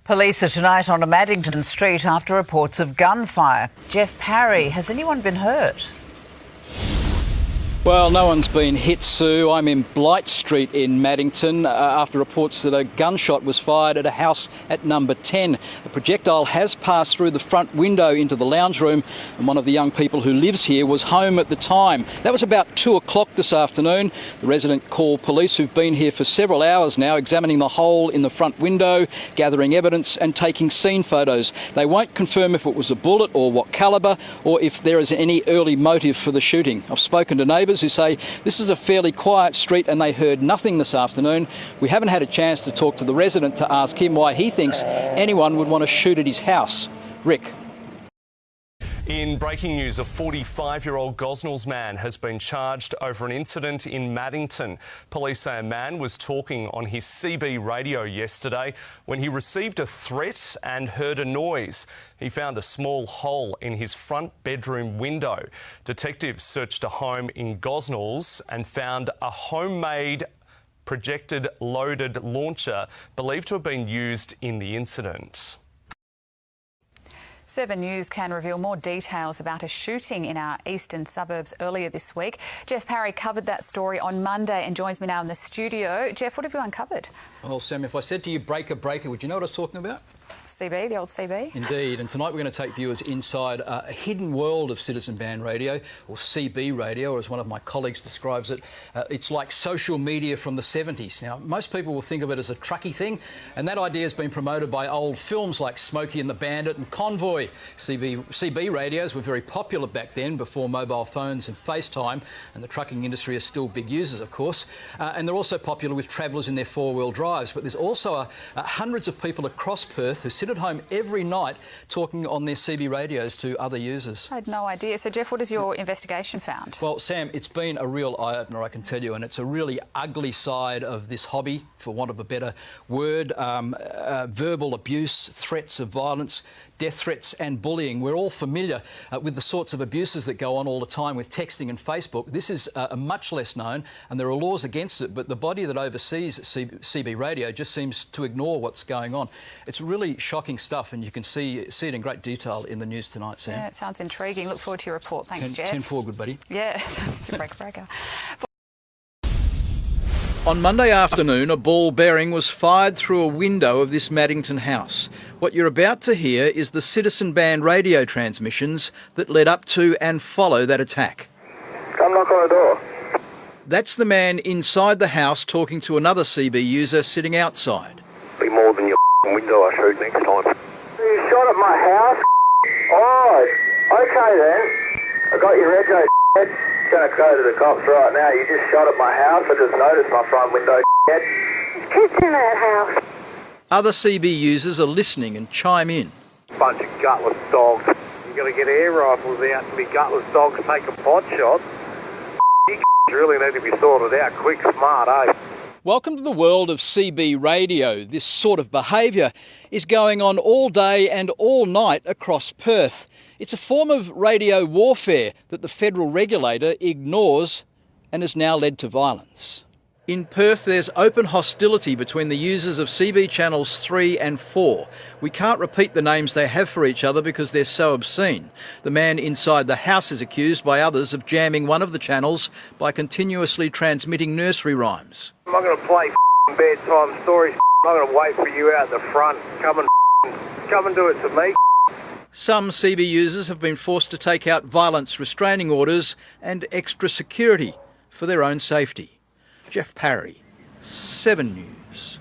Police are tonight on a Maddington street after reports of gunfire. Jeff Parry, has anyone been hurt? Well, no one's been hit, Sue. I'm in Blight Street in Maddington after reports that a gunshot was fired at a house at number 10. A projectile has passed through the front window into the lounge room, and one of the young people who lives here was home at the time. That was about 2 o'clock this afternoon. The resident called police, who've been here for several hours now, examining the hole in the front window, gathering evidence and taking scene photos. They won't confirm if it was a bullet or what calibre, or if there is any early motive for the shooting. I've spoken to neighbours who say this is a fairly quiet street and they heard nothing this afternoon. We haven't had a chance to talk to the resident to ask him why he thinks anyone would want to shoot at his house. Rick. In breaking news, a 45-year-old Gosnells man has been charged over an incident in Maddington. Police say a man was talking on his CB radio yesterday when he received a threat and heard a noise. He found a small hole in his front bedroom window. Detectives searched a home in Gosnells and found a homemade projected loaded launcher believed to have been used in the incident. 7 News can reveal more details about a shooting in our eastern suburbs earlier this week. Jeff Parry covered that story on Monday and joins me now in the studio. Jeff, what have you uncovered? Well, Sam, if I said to you breaker, would you know what I was talking about? CB, the old CB. Indeed, and tonight we're going to take viewers inside a hidden world of citizen band radio, or CB radio, or as one of my colleagues describes it, it's like social media from the 70s. Now, most people will think of it as a trucky thing, and that idea has been promoted by old films like Smokey and the Bandit and Convoy. CB radios were very popular back then, before mobile phones and FaceTime, and the trucking industry are still big users, of course, and they're also popular with travellers in their four-wheel drives. But there's also hundreds of people across Perth who sit at home every night talking on their CB radios to other users. I had no idea. So, Jeff, what has your investigation found? Well, Sam, it's been a real eye-opener, I can tell you, and it's a really ugly side of this hobby, for want of a better word. Verbal abuse, threats of violence, death threats and bullying. We're all familiar with the sorts of abuses that go on all the time with texting and Facebook. This is much less known, and there are laws against it, but the body that oversees CB radio just seems to ignore what's going on. It's really shocking stuff, and you can see it in great detail in the news tonight, Sam. Yeah, it sounds intriguing. Look forward to your report. Thanks, Jeff. 10-4, good buddy. Yeah, that's a breaker. On Monday afternoon, a ball bearing was fired through a window of this Maddington house. What you're about to hear is the citizen band radio transmissions that led up to and follow that attack. Come knock on the door. That's the man inside the house talking to another CB user sitting outside. Be more than your window I shoot next time. You shot at my house? Oh, okay then. I got your rego. Going to go to the cops right now. You just shot at my house. I just noticed my front window. There's kids in that house. Other CB users are listening and chime in. Bunch of gutless dogs. You got to get air rifles out to be gutless dogs taking pot shots. You really need to be sorted out quick, smart, eh? Welcome to the world of CB radio. This sort of behaviour is going on all day and all night across Perth. It's a form of radio warfare that the federal regulator ignores and has now led to violence. In Perth, there's open hostility between the users of CB channels 3 and 4. We can't repeat the names they have for each other because they're so obscene. The man inside the house is accused by others of jamming one of the channels by continuously transmitting nursery rhymes. I'm not going to play bedtime stories. I'm not going to wait for you out the front. Come and do it to me. Some CB users have been forced to take out violence restraining orders and extra security for their own safety. Jeff Parry, 7 News.